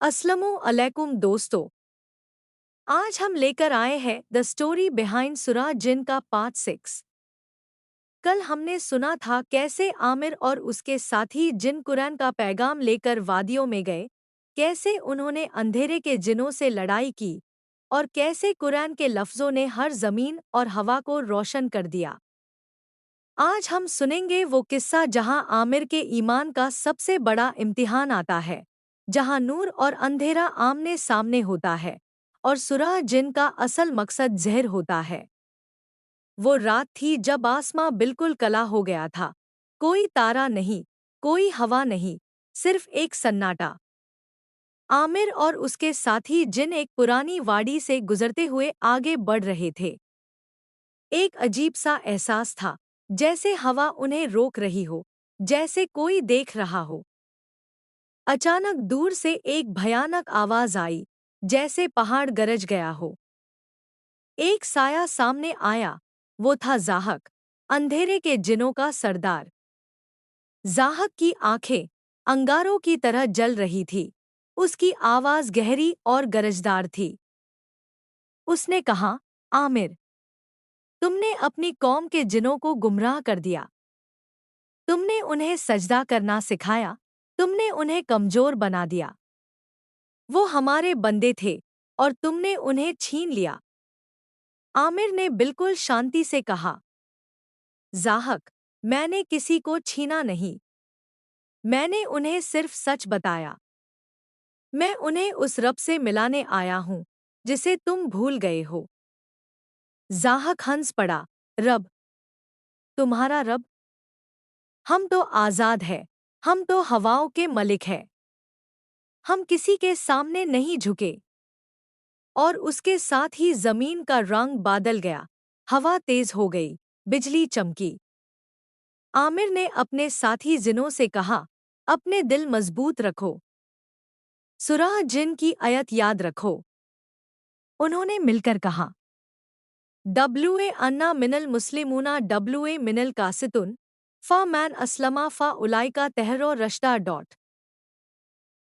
अस्सलामु अलैकुम दोस्तों। आज हम लेकर आए हैं द स्टोरी बिहाइंड सूरह जिन का पार्ट 6। कल हमने सुना था कैसे आमिर और उसके साथी जिन कुरान का पैगाम लेकर वादियों में गए, कैसे उन्होंने अंधेरे के जिनों से लड़ाई की और कैसे कुरान के लफ्ज़ों ने हर ज़मीन और हवा को रोशन कर दिया। आज हम सुनेंगे वो किस्सा जहां आमिर के ईमान का सबसे बड़ा इम्तिहान आता है, जहां नूर और अंधेरा आमने सामने होता है और सूरह जिन का असल मकसद ज़हर होता है। वो रात थी जब आसमां बिल्कुल कला हो गया था। कोई तारा नहीं, कोई हवा नहीं, सिर्फ एक सन्नाटा। आमिर और उसके साथी जिन एक पुरानी वाड़ी से गुजरते हुए आगे बढ़ रहे थे। एक अजीब सा एहसास था, जैसे हवा उन्हें रोक रही हो, जैसे कोई देख रहा हो। अचानक दूर से एक भयानक आवाज आई, जैसे पहाड़ गरज गया हो। एक साया सामने आया। वो था ज़ाहक, अंधेरे के जिनों का सरदार। ज़ाहक की आंखें अंगारों की तरह जल रही थी। उसकी आवाज गहरी और गरजदार थी। उसने कहा, आमिर, तुमने अपनी कौम के जिनों को गुमराह कर दिया। तुमने उन्हें सजदा करना सिखाया, तुमने उन्हें कमजोर बना दिया। वो हमारे बंदे थे और तुमने उन्हें छीन लिया। आमिर ने बिल्कुल शांति से कहा, ज़ाहक, मैंने किसी को छीना नहीं। मैंने उन्हें सिर्फ सच बताया। मैं उन्हें उस रब से मिलाने आया हूँ जिसे तुम भूल गए हो। ज़ाहक हंस पड़ा, रब? तुम्हारा रब? हम तो आज़ाद हैं, हम तो हवाओं के मलिक हैं। हम किसी के सामने नहीं झुके। और उसके साथ ही जमीन का रंग बादल गया, हवा तेज हो गई, बिजली चमकी। आमिर ने अपने साथी जिनों से कहा, अपने दिल मजबूत रखो। सूरह जिन की आयत याद रखो। उन्होंने मिलकर कहा, डब्ल्यूए अन्ना मिनल मुस्लिमूना डब्ल्यूए मिनल कासितुन फ़ा मैन असलमा फ़ा उलाइका तहरो रश्दा डॉट।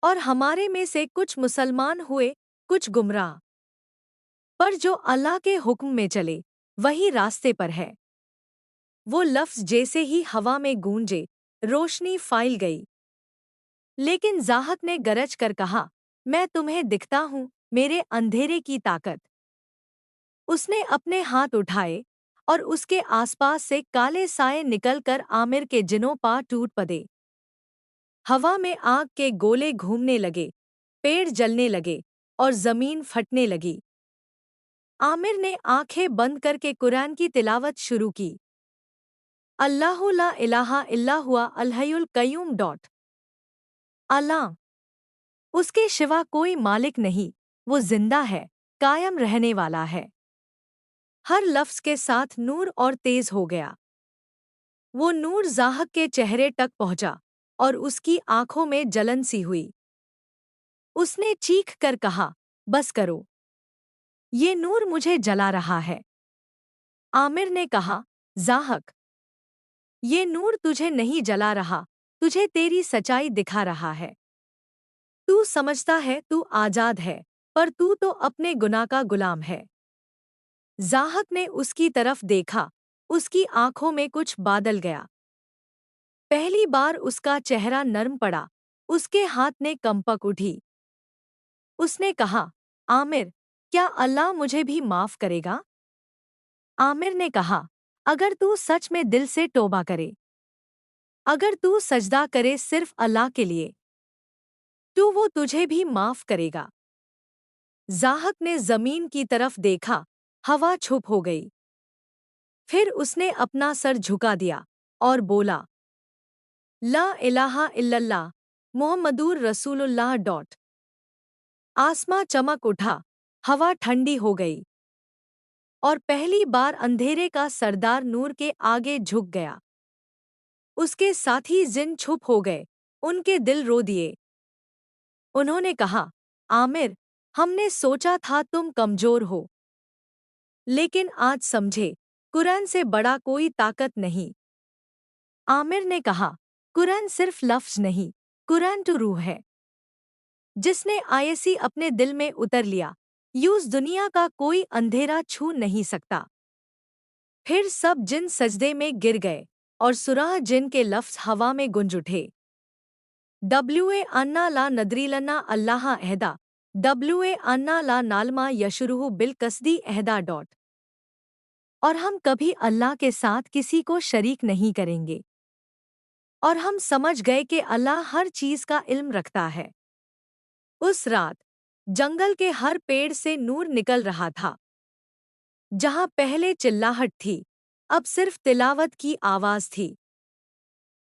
और हमारे में से कुछ मुसलमान हुए, कुछ गुमराह। पर जो अल्लाह के हुक्म में चले, वही रास्ते पर है। वो लफ्ज़ जैसे ही हवा में गूंजे, रोशनी फैल गई। लेकिन ज़ाहक ने गरज कर कहा, मैं तुम्हें दिखता हूँ, मेरे अंधेरे की ताकत। उसने अपने हाथ उठाए और उसके आसपास से काले साए निकलकर आमिर के जिनों पा टूट पड़े। हवा में आग के गोले घूमने लगे, पेड़ जलने लगे और जमीन फटने लगी। आमिर ने आंखें बंद करके कुरान की तिलावत शुरू की। अल्लाहु ला इलाहा इल्ला हुआ अल हय्युल कय्यूम डॉट। अल्लाह, उसके सिवा कोई मालिक नहीं, वो जिंदा है, कायम रहने वाला है। हर लफ्ज के साथ नूर और तेज हो गया। वो नूर ज़ाहक के चेहरे तक पहुंचा और उसकी आंखों में जलन सी हुई। उसने चीख कर कहा, बस करो, ये नूर मुझे जला रहा है। आमिर ने कहा, ज़ाहक, ये नूर तुझे नहीं जला रहा, तुझे तेरी सच्चाई दिखा रहा है। तू समझता है तू आजाद है, पर तू तो अपने गुनाह का गुलाम है। ज़ाहक ने उसकी तरफ देखा, उसकी आंखों में कुछ बादल गया। पहली बार उसका चेहरा नर्म पड़ा, उसके हाथ ने कंपक उठी। उसने कहा, आमिर, क्या अल्लाह मुझे भी माफ करेगा? आमिर ने कहा, अगर तू सच में दिल से तौबा करे, अगर तू सजदा करे सिर्फ अल्लाह के लिए, तो वो तुझे भी माफ करेगा। ज़ाहक ने जमीन की तरफ देखा, हवा चुप हो गई। फिर उसने अपना सर झुका दिया और बोला, ला इलाहा इल्लल्लाह मुहम्मदुर रसूलुल्लाह डॉट। आसमां चमक उठा, हवा ठंडी हो गई और पहली बार अंधेरे का सरदार नूर के आगे झुक गया। उसके साथी जिन चुप हो गए, उनके दिल रो दिए। उन्होंने कहा, आमिर, हमने सोचा था तुम कमजोर हो, लेकिन आज समझे, कुरान से बड़ा कोई ताकत नहीं। आमिर ने कहा, कुरान सिर्फ लफ्ज नहीं, कुरान तो रूह है। जिसने आयसी अपने दिल में उतर लिया, यूस दुनिया का कोई अंधेरा छू नहीं सकता। फिर सब जिन सजदे में गिर गए और सुराह जिन के लफ्ज़ हवा में गुंज उठे। डब्ल्यूए अन्ना ला नदरीलन्ना अल्लाह अहदा, डब्ल्यूए अन्ना ला नालमा यशुरुहु बिल कसदी अहदा डॉट। और हम कभी अल्लाह के साथ किसी को शरीक नहीं करेंगे। और हम समझ गए कि अल्लाह हर चीज़ का इल्म रखता है। उस रात जंगल के हर पेड़ से नूर निकल रहा था। जहाँ पहले चिल्लाहट थी, अब सिर्फ तिलावत की आवाज़ थी।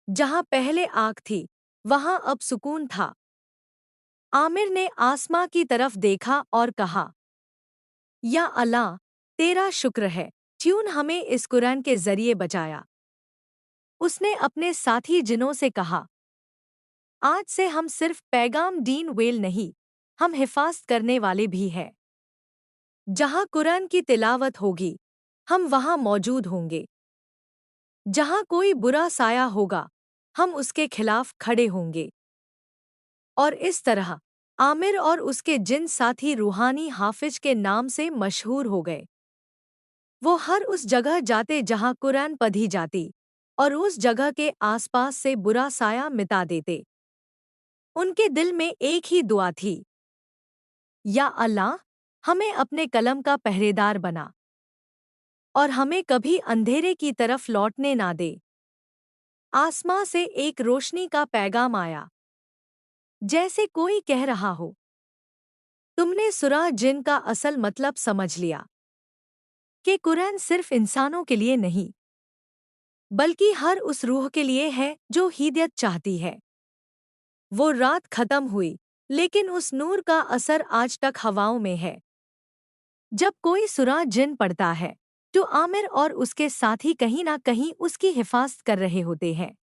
जहाँ पहले आग थी, वहाँ अब सुकून था। आमिर ने आसमां की तरफ देखा और कहा, या अल्लाह, तेरा शुक्र है, ट्यून हमें इस कुरान के जरिए बचाया। उसने अपने साथी जिनों से कहा, आज से हम सिर्फ पैगाम डीन वेल नहीं, हम हिफाजत करने वाले भी हैं। जहाँ कुरान की तिलावत होगी, हम वहाँ मौजूद होंगे। जहाँ कोई बुरा साया होगा, हम उसके खिलाफ खड़े होंगे। और इस तरह आमिर और उसके जिन साथी रूहानी हाफिज के नाम से मशहूर हो गए। वो हर उस जगह जाते जहाँ कुरान पढ़ी जाती और उस जगह के आसपास से बुरा साया मिटा देते। उनके दिल में एक ही दुआ थी, या अल्लाह, हमें अपने कलम का पहरेदार बना और हमें कभी अंधेरे की तरफ लौटने ना दे। आसमां से एक रोशनी का पैगाम आया, जैसे कोई कह रहा हो, तुमने सूरह जिन का असल मतलब समझ लिया कि कुरान सिर्फ इंसानों के लिए नहीं, बल्कि हर उस रूह के लिए है जो हिदायत चाहती है। वो रात खत्म हुई, लेकिन उस नूर का असर आज तक हवाओं में है। जब कोई सूरह जिन पढ़ता है, तो आमिर और उसके साथी कहीं ना कहीं उसकी हिफाजत कर रहे होते हैं।